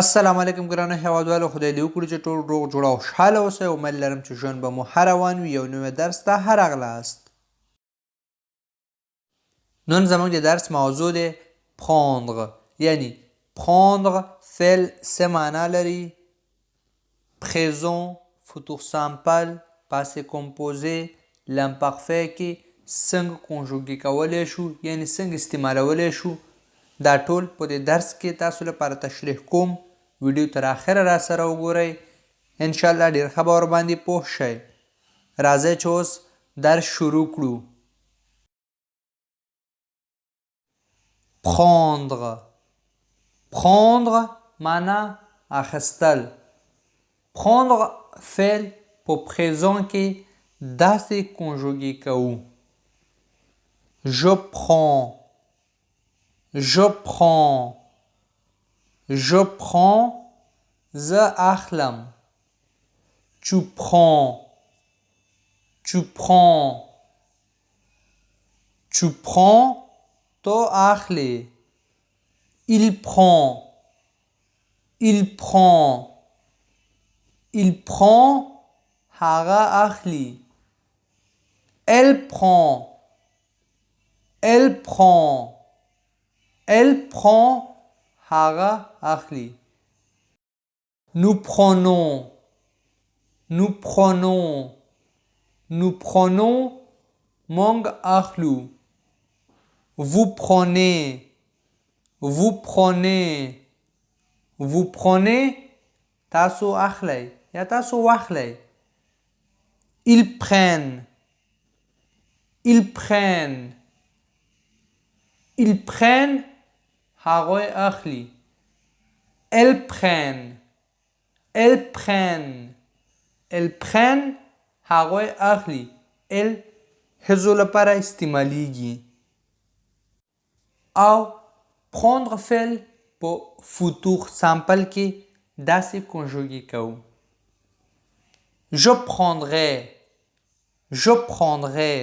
السلام علیکم ګرانو هیوادوالو، خدای دې وکړي چې ټول روغ جوړ او خوشحاله اوسئ. امید لرم چې ژوند به مو ښه روان وي. یو نوی درس ته ښه راغلاست. نن زموږ د درس موضوع دی prendre، یعنی prendre فعل سه معنا لري: présent، futur simple، passé composé، l'imparfait کې څنګه کنجوګي کولی شو، یعنی څنګه استعمالولی شو. دا ټول په دې درس کې تاسو لپاره تشریح کوم. ویډیو تر اخره را سره وګورئ، انشاءالله ډېر ښه به ورباندې پوه شئ. راځئ چې اوس درس شروع کړو. prendre، prendre معنا اخیستل. prendre فعل په présent کې داسې کنجوګي کوو: je prends، je prends، je prends، زه اخلم. tu prends، tu prends، tu prends، تو اخلی. il prend، il prend، il prend، هغه اخلی. elle prend، elle prend، elle prend، هغه اخلی. nous prenons، nous prenons، nous prenons، مونږ اخلو. vous prenez، vous prenez، vous prenez، تاسو اخلی یا تاسو واخلی. ils prennent، ils prennent، ils prennent، هغوی اخلی. elles prennent، elles prennent، elles prennent، هغوی اخلی. ال هزو لپاره استعمالیږي. او prendre فعل په futur simple کې داسې کنجوګي کوو: je prendrai، je prendrai،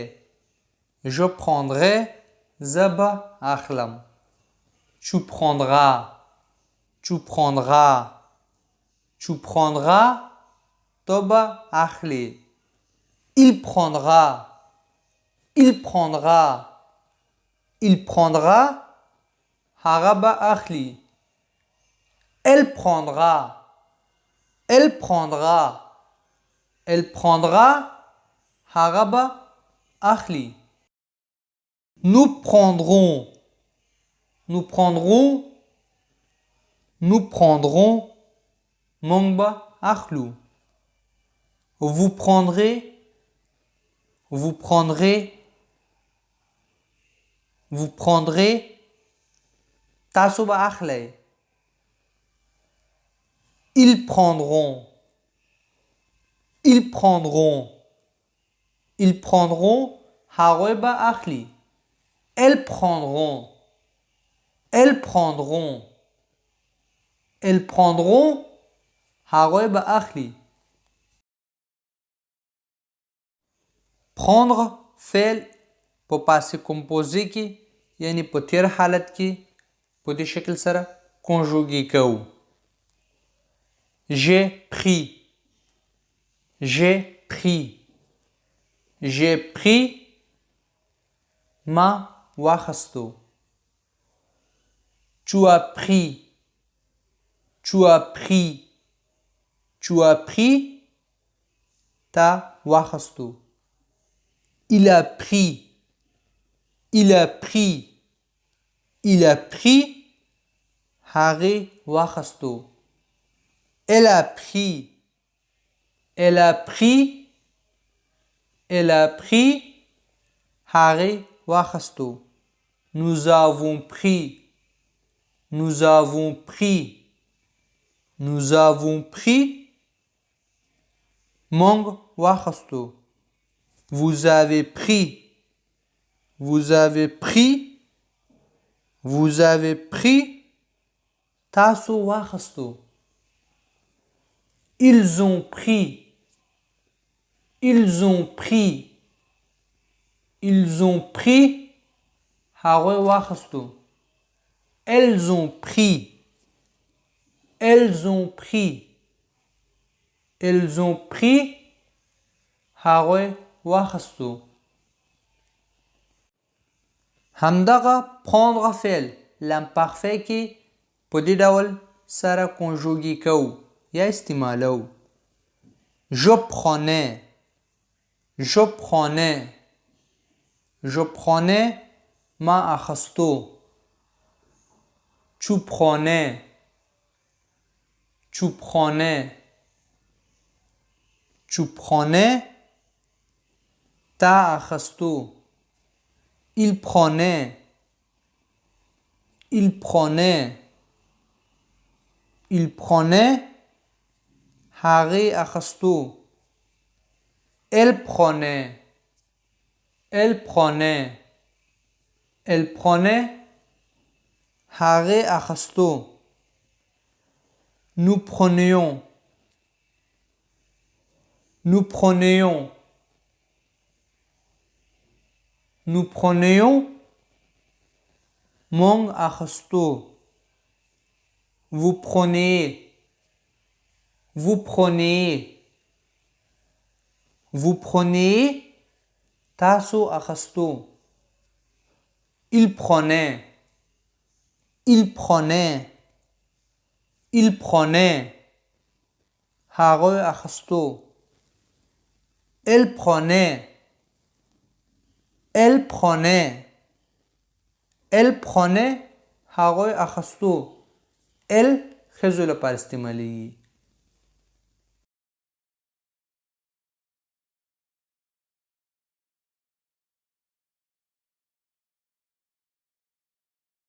je prendrai، زه به اخلم. tu prendras، tu prendras، tu prendras، تو به اخلی. il prendra، il prendra، il prendra، هغه به اخلی. elle prendra، elle prendra، elle prendra، هغه به اخلی. nous prendrons، nous prendrons، nous prendrons، مونږ به اخلو. vous prendrez، vous prendrez، vous prendrez، تاسو به اخلی. ils prendront، ils prendront، ils prendront، هغوی به اخلی. elles prendront، elles prendront، elles prendront، هغوی به اخلی. prendre فعل په پاسې کمپوزي کې یعنی په تیر حالت کې په دې شکل سره کنجوګي کوو: j'ai pris، j'ai pris، j'ai pris، ما واخستو. tu as pris، tu as pris، tu as pris، تا واخستو. il a pris، il a pris، il a pris، هغې واخستو. elle a pris، elle a pris، elle a pris، هغې واخستو. nous avons pris، nous avons pris، nous avons pris، مونږ واخستو. vous avez pris، vous avez pris، vous avez pris، تاسو واخستو. ils ont pris، ils ont pris، ils ont pris، هغوی واخستو. elles ont pris، elles ont pris. Elles ont pris. هغوی واخستو. همدغه prendre فعل لامپارفی کې په دې ډول سره کنجوګي کوو یا استعمالو. Je prenais. Je prenais. Je prenais ما اخستو. Tu prenais. Tu prenais. Tu prenais تا اخستو. Il prenait. Il prenait. Il prenait هغه اخستو. Elle prenait. Elle prenait. Elle prenait هغه اخستو. Nous prenions. Nous prenions. Nous prenions مونږ اخستو. Vous preniez. Vous preniez. Vous preniez تاسو اخستو. Il prenait. Il prenait. Il prenait هغه اخستو. Elle prenait. Elle prenait. Elle prenait هغه اخستو. Elle ښځو لپاره استعمالیږي.